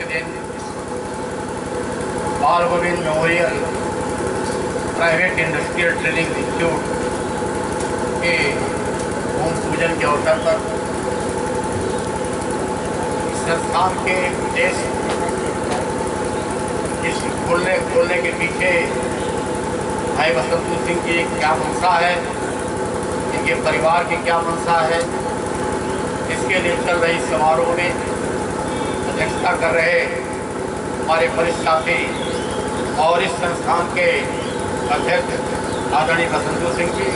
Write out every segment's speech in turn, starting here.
दिन बाल Govind memorial private industrial training institute के भूमि पूजन के अवसर पर इस संस्थान के देश इस खोलने के पीछे भाई बसंत सिंह की क्या मंशा है, इनके परिवार की क्या मंशा है, इसके लिए चल रही समारोह में अध्यक्षता कर रहे हमारे वरिष्ठ साथी और इस संस्थान के अध्यक्ष आदरणीय बसंत सिंह जी,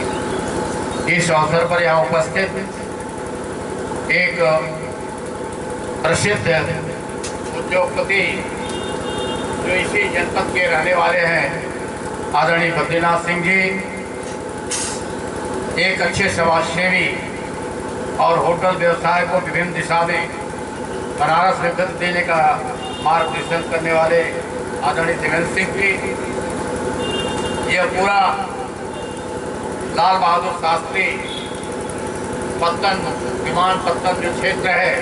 इस अवसर पर यहाँ उपस्थित एक प्रसिद्ध उद्योगपति जो इसी जनपद के रहने वाले हैं आदरणीय बद्रीनाथ सिंह जी, एक अच्छे समाजसेवी और होटल व्यवसाय को विभिन्न दिशा में बनारस में गति देने का मार्गदर्शन करने वाले आदरणीय देवेंद्र सिंह जी, यह पूरा लाल बहादुर शास्त्री विमानपत्तन जो क्षेत्र है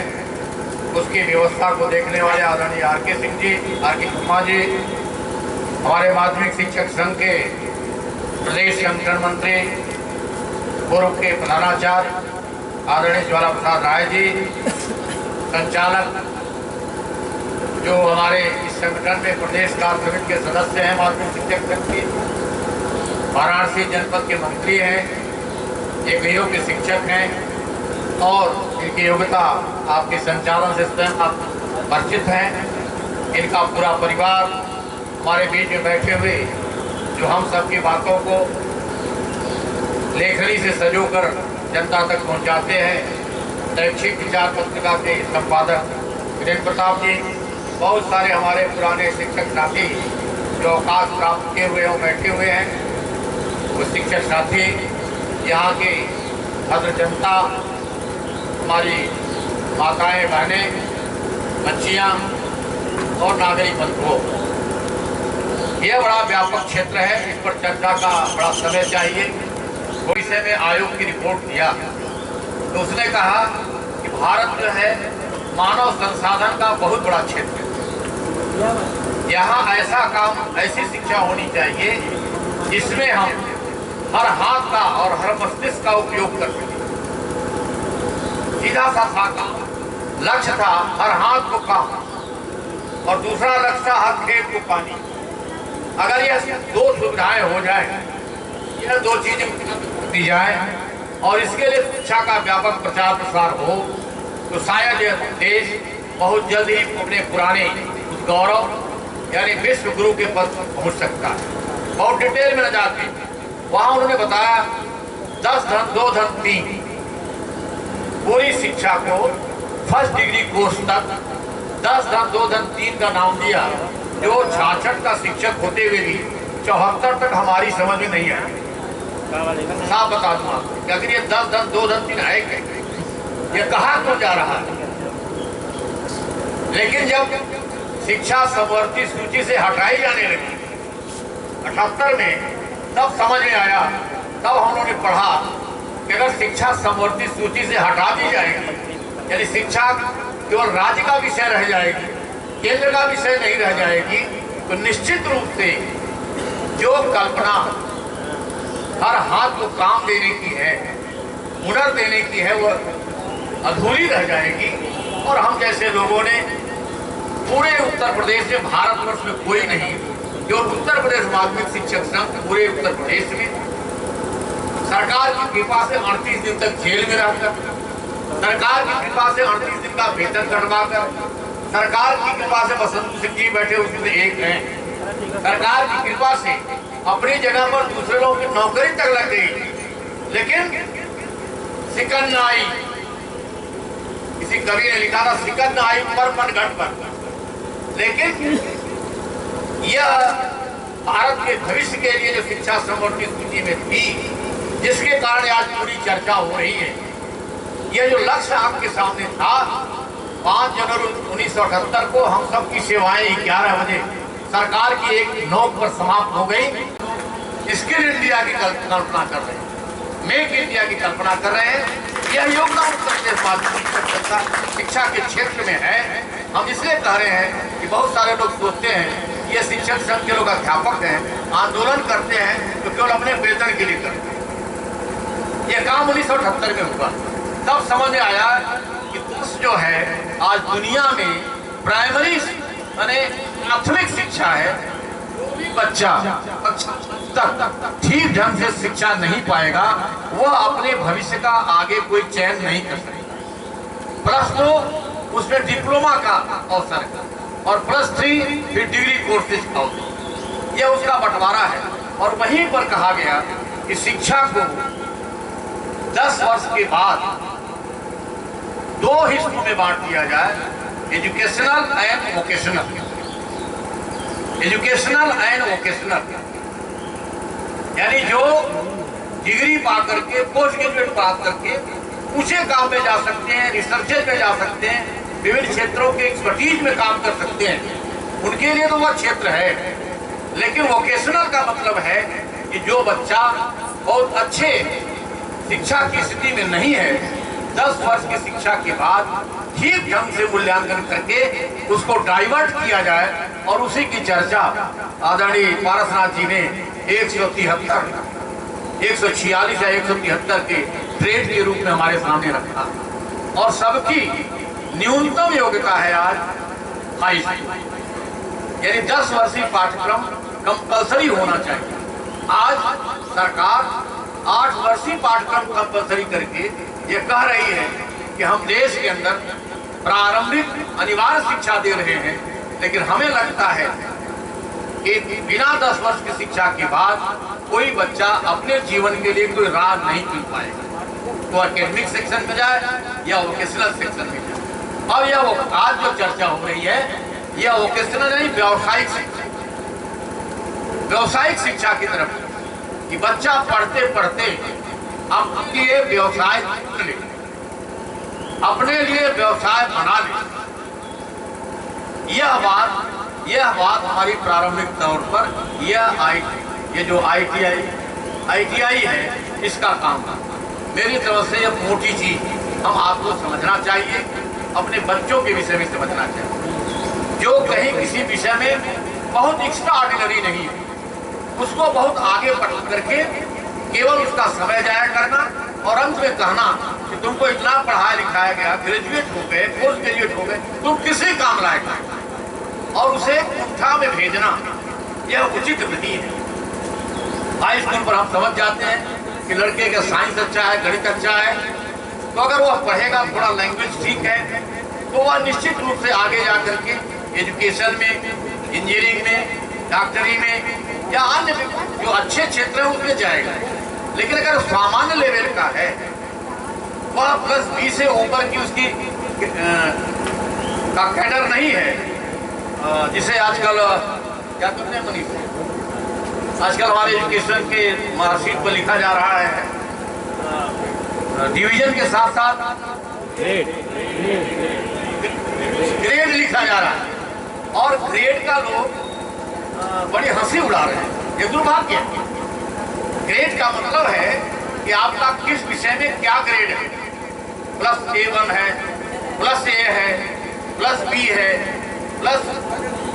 उसकी व्यवस्था को देखने वाले आदरणीय आर.के. सिंह जी, आर.के. शर्मा जी, हमारे माध्यमिक शिक्षक संघ के प्रदेश संगठन मंत्री पूर्व के प्रधानाचार्य आदरणीय ज्वाला प्रसाद राय जी, संचालक जो हमारे इस संगठन में प्रदेश कार्य समिति के सदस्य हैं, माध्यमिक शिक्षक संघ की, वाराणसी जनपद के मंत्री हैं, एक योग्य शिक्षक हैं और इनकी योग्यता आपके संचालन से स्वयं आप परिचित हैं। इनका पूरा परिवार हमारे बीच में बैठे हुए जो हम सबकी बातों को लेखनी से सजोकर जनता तक पहुंचाते हैं। दैक्षिक विचार पत्रिका के संपादक वीरेंद्र प्रताप जी, बहुत सारे हमारे पुराने शिक्षक साथी जो अवकाश प्राप्त किए हुए हैं बैठे हुए हैं, वो शिक्षक साथी, यहाँ की भद्र जनता, हमारी माताएं बहनें, बच्चियाँ और नागरिक बंधुओं, यह बड़ा व्यापक क्षेत्र है, इस पर चर्चा का बड़ा समय चाहिए। वो विषय में आयोग की रिपोर्ट दिया तो उसने कहा कि भारत जो है मानव संसाधन का बहुत बड़ा क्षेत्र है, यहाँ ऐसा काम, ऐसी शिक्षा होनी चाहिए जिसमें हम हर हाथ का और हर मस्तिष्क का उपयोग कर सकें। सीधा सा काम लक्ष्य था, हर हाथ को काम और दूसरा लक्ष्य था हर खेत को पानी। अगर यह दो सुविधाएं हो जाए, यह दो चीजें दी जाए और इसके लिए शिक्षा का व्यापक प्रचार प्रसार हो तो शायद यह देश बहुत जल्द ही अपने पुराने उस गौरव यानी विश्व गुरु के पद पर पहुंच सकता है। बहुत डिटेल में न जाते, वहां उन्होंने बताया 10 धन 2 धन 3 पूरी शिक्षा को फर्स्ट डिग्री कोर्स तक 10 धन 2 धन 3 का नाम दिया, जो 66 का शिक्षक होते हुए भी 74 तक हमारी समझ में नहीं आया। साफ बता दूंगा कि अगर ये 10 धन 2 धन 3 है क्या, ये कहाँ क्यों जा रहा है। लेकिन जब शिक्षा समवर्ती सूची से हटाई जाने लगी 78 में, तब समझ में आया, तब हम लोगों ने पढ़ा कि अगर शिक्षा समवर्ती सूची से हटा दी जाएगी, यानी शिक्षा केवल राज्य का विषय रह जाएगी, केंद्र का विषय नहीं रह जाएगी, तो निश्चित रूप से जो कल्पना हर हाथ को काम देने की है, हुनर देने की है, वह अधूरी रह जाएगी। और हम जैसे लोगों ने पूरे उत्तर प्रदेश में, भारतवर्ष में कोई नहीं, जो उत्तर प्रदेश माध्यमिक शिक्षक संघ पूरे उत्तर प्रदेश में सरकार की कृपा से 38 दिन तक जेल में रहकर, सरकार की कृपा से 38 दिन का वेतन कटवाकर, सरकार की कृपा से बसंत सिंह जी बैठे उसमें एक हैं, सरकार की कृपा से अपनी जगह पर दूसरे लोगों की नौकरी तक लग गई, लेकिन सिकन न आई। किसी कवि ने लिखा था, सिकन न आई पर मन घट पर। लेकिन यह भारत के भविष्य के लिए जो शिक्षा समवर्ती सूची में थी, जिसके कारण आज पूरी चर्चा हो रही है, यह जो लक्ष्य आपके सामने था 5 जनवरी 1978 को हम सब की सेवाएं 11 बजे सरकार की एक नोक पर समाप्त हो गई। स्किल इंडिया की कल्पना कर रहे हैं, मेक इंडिया की कल्पना कर रहे हैं। यह योगदान उत्तर प्रदेश माध्यमिक शिक्षा के क्षेत्र में है। हम इसलिए कह रहे हैं कि बहुत सारे लोग सोचते हैं ये शिक्षक संघ के लोग अध्यापक हैं, आंदोलन करते हैं तो केवल अपने वेतन के लिए करते हैं। ये काम 1978 में हुआ, तब समझ में आया कि देश जो है आज दुनिया में प्राइमरी यानी प्राथमिक शिक्षा है, जो भी बच्चा तक ठीक ढंग से शिक्षा नहीं पाएगा वह अपने भविष्य का आगे कोई चयन नहीं कर सकता। प्लस 2 उसमें डिप्लोमा का अवसर है और प्लस 3 फिर डिग्री कोर्सेज का अवसर, यह उसका बंटवारा है। और वहीं पर कहा गया कि शिक्षा को 10 वर्ष के बाद 2 हिस्सों में बांट दिया जाए, educational and vocational. Educational and vocational यानी जो डिग्री पा करके, पोस्ट ग्रेजुएट पा करके ऊंचे काम में जा सकते हैं, रिसर्चेज में जा सकते हैं, विभिन्न क्षेत्रों के एक्सपर्टीज में काम कर सकते हैं, उनके लिए तो वह क्षेत्र है। लेकिन वोकेशनल का मतलब है कि जो बच्चा बहुत अच्छे शिक्षा की स्थिति में नहीं है, 10 वर्ष की शिक्षा के बाद ठीक ढंग से मूल्यांकन करके उसको डाइवर्ट किया जाए और उसी की चर्चा आदरणीय पारसनाथ जी ने 143, 146 या 173 के ट्रेड के रूप में हमारे सामने रखा। और सबकी न्यूनतम योग्यता है आज हाई स्कूल, यानी 10 वर्षीय पाठ्यक्रम कंपलसरी होना चाहिए। आज सरकार 8 वर्षीय पाठ्यक्रम कंपलसरी करके ये कह रही है कि हम देश के अंदर प्रारंभिक अनिवार्य शिक्षा दे रहे हैं, लेकिन हमें लगता है कि बिना 10 वर्ष की शिक्षा के बाद कोई बच्चा अपने जीवन के लिए कोई राह नहीं चुन पाएगा, तो एकेडमिक सेक्शन में जाए या वोकेशनल सेक्शन में जाए। और यह आज जो चर्चा हो रही है यह वोकेशनल नहीं, व्यावसायिक शिक्षा, व्यावसायिक शिक्षा की तरफ कि बच्चा पढ़ते पढ़ते अपने लिए व्यवसाय ले, अपने लिए व्यवसाय बना ले। यह बात हमारी प्रारंभिक तौर पर ये जो ITI है इसका काम है। मेरी तरफ से यह मोटी चीज हम आपको समझना चाहिए, अपने बच्चों के विषय में समझना चाहिए। जो कहीं किसी विषय में बहुत एक्स्ट्रा ऑर्डिनरी नहीं है, उसको बहुत आगे पढ़ करके केवल उसका समय जाया करना और अंत में कहना कि तुमको इतना पढ़ाया लिखाया गया, ग्रेजुएट हो गए, पोस्ट ग्रेजुएट हो गए, तुम किसी काम लायक नहीं, और उसे कुंठा में भेजना यह उचित नहीं है। हाई स्कूल पर हम समझ जाते हैं कि लड़के का साइंस अच्छा है, गणित अच्छा है, तो अगर वह पढ़ेगा, थोड़ा लैंग्वेज ठीक है, तो वह निश्चित रूप से आगे जा करके एजुकेशन में, इंजीनियरिंग में, डॉक्टरी में या अन्य जो अच्छे क्षेत्र है उसमें जाएगा। लेकिन अगर सामान्य लेवल का है, वह प्लस 20 से ऊपर की उसकी का कैडर नहीं है, जिसे आजकल क्या करते हैं मनीष, आजकल हमारे एजुकेशन के मार्कशीट पर लिखा जा रहा है डिवीजन के साथ साथ ग्रेड लिखा जा रहा है, और ग्रेड का लोग बड़ी हंसी उड़ा रहे हैं। ये दुर्भाग्य है। ग्रेड का मतलब है कि आपका किस विषय में क्या ग्रेड है, प्लस A1 है, प्लस A है, प्लस B है, प्लस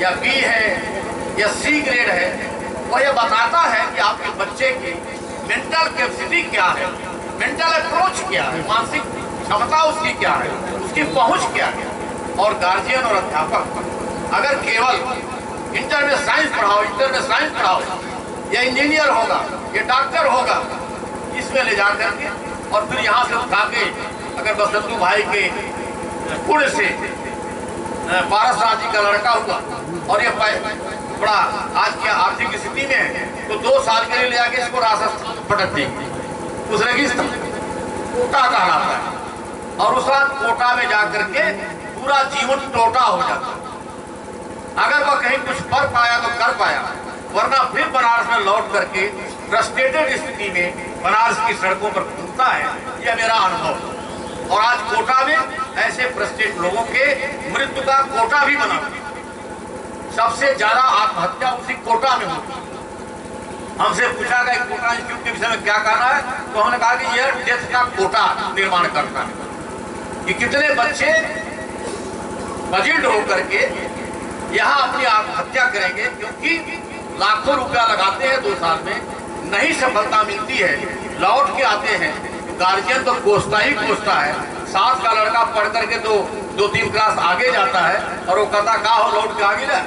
या B है या C ग्रेड है। वह यह बताता है कि आपके बच्चे की मेंटल कैपेसिटी क्या है, मेंटल अप्रोच क्या है, मानसिक क्षमता उसकी क्या है, उसकी पहुंच क्या है। और गार्जियन और अध्यापक अगर केवल इंटर में साइंस पढ़ाओ, या इंजीनियर होगा, या डॉक्टर होगा, इसमें ले जा करके और फिर यहाँ से उठा के अगर बसंतु भाई के पुण्य से पारसनाथ जी का लड़का हुआ और ये बड़ा आज की आर्थिक स्थिति में है, तो 2 साल के लिए ले जाके इसको राजस्थान पटक देंगे, उस रेगिस्तान कोटा कहलाता है, और उस रात कोटा में जा करके पूरा जीवन टोटा हो जाता है। अगर वह कहीं कुछ कर पाया तो कर पाया, वरना फिर बनारस में लौट करके फ्रस्ट्रेटेड स्थिति में बनारस की सड़कों पर घूमता है। यह मेरा अनुभव। और आज कोटा में ऐसे फ्रस्ट्रेटेड लोगों के मृत्यु का कोटा भी बना, सबसे ज्यादा आत्महत्या उसी कोटा में होती। हमसे पूछा गया कोटा इंस्टीट्यूट के विषय में क्या कहना है, तो हमने कहा कि यह डेथ का कोटा निर्माण करता है कि कितने बच्चे बजिल्ड होकर के यहाँ अपनी आत्महत्या करेंगे, क्योंकि लाखों रुपया लगाते हैं 2 साल में, नहीं सफलता मिलती है, लौट के आते हैं, गार्जियन तो कोसता ही कोसता है। साथ का लड़का पढ़ करके तो 2-3 क्लास आगे जाता है और वो कहता का हो लौट के आ गया।